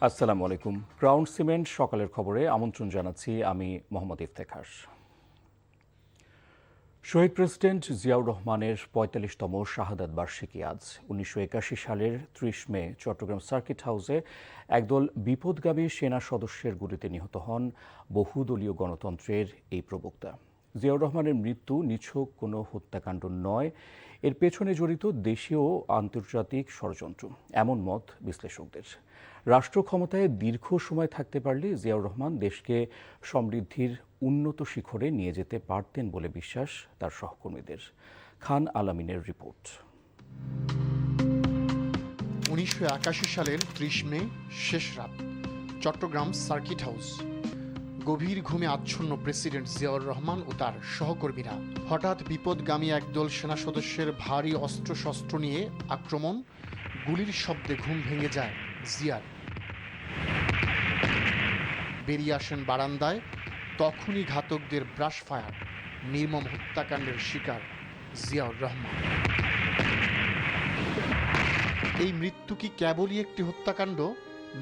আসসালামু আলাইকুম। Crown cement সকালের খবরে আমন্ত্রণ জানাচ্ছি আমি মোহাম্মদ ইফতেখার। শহীদ প্রেসিডেন্ট জিয়াউর রহমানের ৪৫তম শাহাদাত বার্ষিকী আজ। ১৯৮১ সালের ৩০ মে চট্টগ্রাম সার্কিট হাউসে একদল বিপদগামী সেনা সদস্যের গুলিতে নিহত হন বহুদলীয় গণতন্ত্রের এই প্রবক্তা। জিয়াউর রহমানের মৃত্যু নিছক কোনো হত্যাকাণ্ড নয়, এর পেছনে জড়িত দেশীয় ও আন্তর্জাতিক ষড়যন্ত্র, এমন মত বিশ্লেষকদের। রাষ্ট্র ক্ষমতায় দীর্ঘ সময় থাকতে পারলে জিয়াউর রহমান দেশকে সমৃদ্ধির উন্নত শিখরে নিয়ে যেতে পারতেন বলে বিশ্বাস তার সহকর্মীদের। খান আলামিনের রিপোর্ট। ১৯৮১ সালের ৩০ মে শেষ রাত, চট্টগ্রাম সার্কিট হাউস। গভীর ঘুমে আচ্ছন্ন প্রেসিডেন্ট জিয়াউর রহমান ও তার সহকর্মীরা। হঠাৎ বিপদগামী একদল সেনা সদস্যের ভারী অস্ত্রশস্ত্র নিয়ে আক্রমণ। গুলির শব্দে ঘুম ভেঙে যায় জিয়ার। বেরিয়ে আসেন বারান্দায়, তখনই ঘাতকদের ব্রাশ ফায়ার। নির্মম হত্যাকাণ্ডের শিকার জিয়াউর রহমান। এই মৃত্যু কি কেবলই একটি হত্যাকাণ্ড,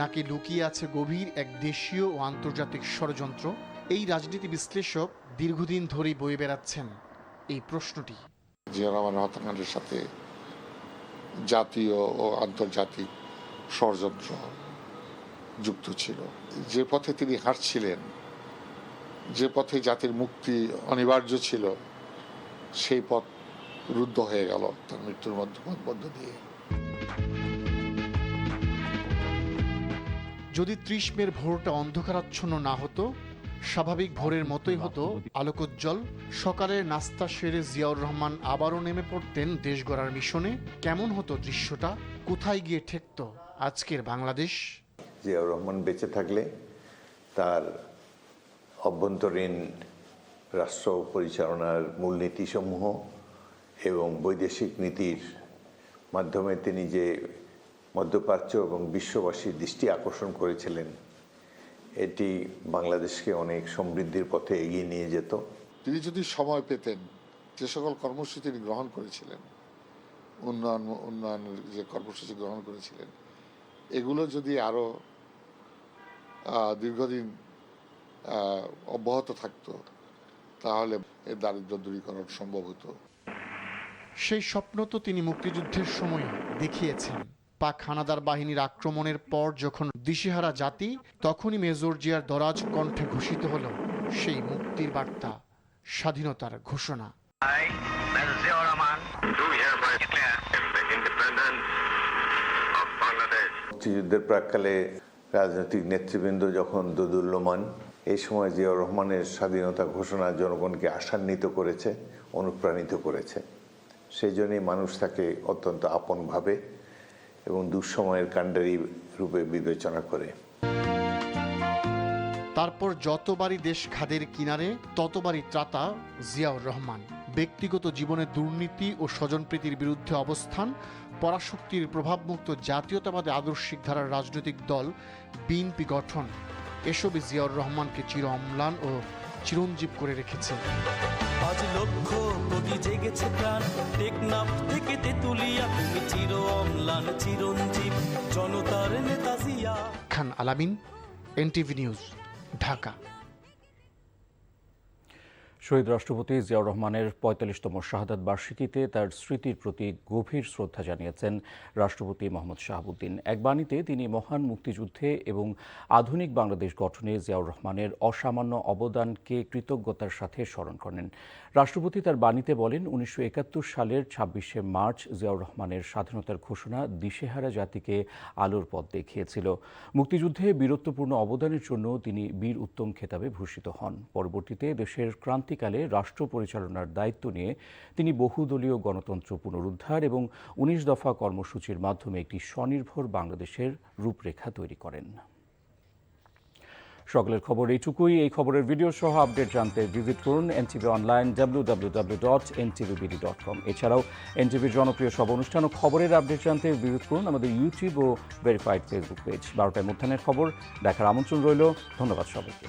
নাকি লুকিয়ে আছে গভীর এক দেশীয় ও আন্তর্জাতিক ষড়যন্ত্র? এই রাজনীতি বিশ্লেষক দীর্ঘদিন ধরেই বয়ে বেড়াচ্ছেন এই প্রশ্নটি। জিয়াউর রহমানের হত্যাকাণ্ডের সাথে জাতীয় ও আন্তর্জাতিক ষড়যন্ত্র যুক্ত ছিল। যে পথে তিনি হাঁটছিলেন, যে পথে জাতির মুক্তি অনিবার্য ছিল, সেই পথ রুদ্ধ হয়ে গেল তার মৃত্যুর মধ্য দিয়ে। যদি ৩০ মের ভোরটা অন্ধকারাচ্ছন্ন না হতো, স্বাভাবিক ভোরের মতোই হতো আলোকোজ্জ্বল। সকালের নাস্তা সেরে জিয়াউর রহমান আবারও নেমে পড়তেন দেশ গড়ার মিশনে। কেমন হতো দৃশ্যটা? কোথায় গিয়ে ঠেকত আজকের বাংলাদেশ? জিয়াউর রহমান বেঁচে থাকলে তার অভ্যন্তরীণ রাষ্ট্র পরিচালনার মূলনীতিসমূহ এবং বৈদেশিক নীতির মাধ্যমে তিনি যে মধ্যপ্রাচ্য এবং বিশ্ববাসীর দৃষ্টি আকর্ষণ করেছিলেন, এটি বাংলাদেশকে অনেক সমৃদ্ধির পথে এগিয়ে নিয়ে যেত। তিনি যদি সময় পেতেন, যে সকল কর্মসূচি তিনি গ্রহণ করেছিলেন, উন্নয়নের যে কর্মসূচি গ্রহণ করেছিলেন, এগুলো যদি আরো দীর্ঘদিন অব্যাহত থাকতো, তাহলে এর দারিদ্র্য দূরীকরণ সম্ভব হতো। সেই স্বপ্ন তো তিনি মুক্তিযুদ্ধের সময় দেখিয়েছেন। পাক হানাদার বাহিনীর আক্রমণের পর যখন দিশেহারা জাতি, তখনই মেজর জিয়ার দরাজ কণ্ঠে ঘোষিত হলো সেই মুক্তির বার্তা, স্বাধীনতার ঘোষণা। মুক্তিযুদ্ধের প্রাক্কালে রাজনৈতিক নেতৃবৃন্দ যখন দোদুল্যমান, এই সময় জিয়াউর রহমানের স্বাধীনতা ঘোষণা জনগণকে আশান্বিত করেছে, অনুপ্রাণিত করেছে। সেই জন্যই মানুষ তাকে অত্যন্ত আপন ভাবে এবং দুঃসময়ের কাণ্ডারি রূপে বিবেচনা করে। তারপর যতবারই দেশ খাদের কিনারে, ততবারই ত্রাতা জিয়াউর রহমান। ব্যক্তিগত জীবনে দুর্নীতি ও স্বজনপ্রীতির বিরুদ্ধে অবস্থান, পরাশক্তির প্রভাবমুক্ত জাতীয়তাবাদী আদর্শিক ধারার রাজনৈতিক দল বিএনপি গঠন, এসবই জিয়াউর রহমানকে চির অম্লান ও চিরঞ্জীব করে রেখেছে। আজ লক্ষ কোটি জেগেছে প্রাণ, টেকনাফ থেকে তেতুলিয়া, তুমি চির অম্লান চিরঞ্জীব জনতার নেতা জিয়া। খান আলামিন, এনটিভি নিউজ, ঢাকা। শহীদ রাষ্ট্রপতি জিয়াউর রহমানের ৪৫তম শাহাদাত বার্ষিকীতে তার স্মৃতির প্রতি গভীর শ্রদ্ধা জানিয়েছেন রাষ্ট্রপতি মোহাম্মদ শাহাবুদ্দিন। এক বাণীতে তিনি মহান মুক্তিযুদ্ধে এবং আধুনিক বাংলাদেশ গঠনে জিয়াউর রহমানের অসামান্য অবদানকে কৃতজ্ঞতার সাথে স্মরণ করেন। রাষ্ট্রপতি তার বাণীতে বলেন, ১৯৭১ সালের ২৬শে মার্চ জিয়াউর রহমানের স্বাধীনতার ঘোষণা দিশেহারা জাতিকে আলোর পথ দেখিয়েছিল। মুক্তিযুদ্ধে বীরত্বপূর্ণ অবদানের জন্য তিনি বীর উত্তম খেতাবে ভূষিত হন। পরবর্তীতে দেশের ক্রান্তিকালে রাষ্ট্র পরিচালনার দায়িত্ব নিয়ে তিনি বহুদলীয় গণতন্ত্র পুনরুদ্ধার এবং ১৯ দফা কর্মসূচির মাধ্যমে একটি স্বনির্ভর বাংলাদেশের রূপরেখা তৈরি করেন। সকালের খবর এইটুকুই। এই খবরের ভিডিও সহ আপডেট জানতে ভিজিট করুন এনটিভি অনলাইন www.ntvbd.com। এছাড়াও এনটিভির জনপ্রিয় সব অনুষ্ঠান ও খবরের আপডেট জানতে ভিজিট করুন আমাদের ইউটিউব ও ভেরিফাইড ফেসবুক পেজ। ১২টায় মধ্যাহ্নের খবর দেখার আমন্ত্রণ রইল। ধন্যবাদ সবাইকে।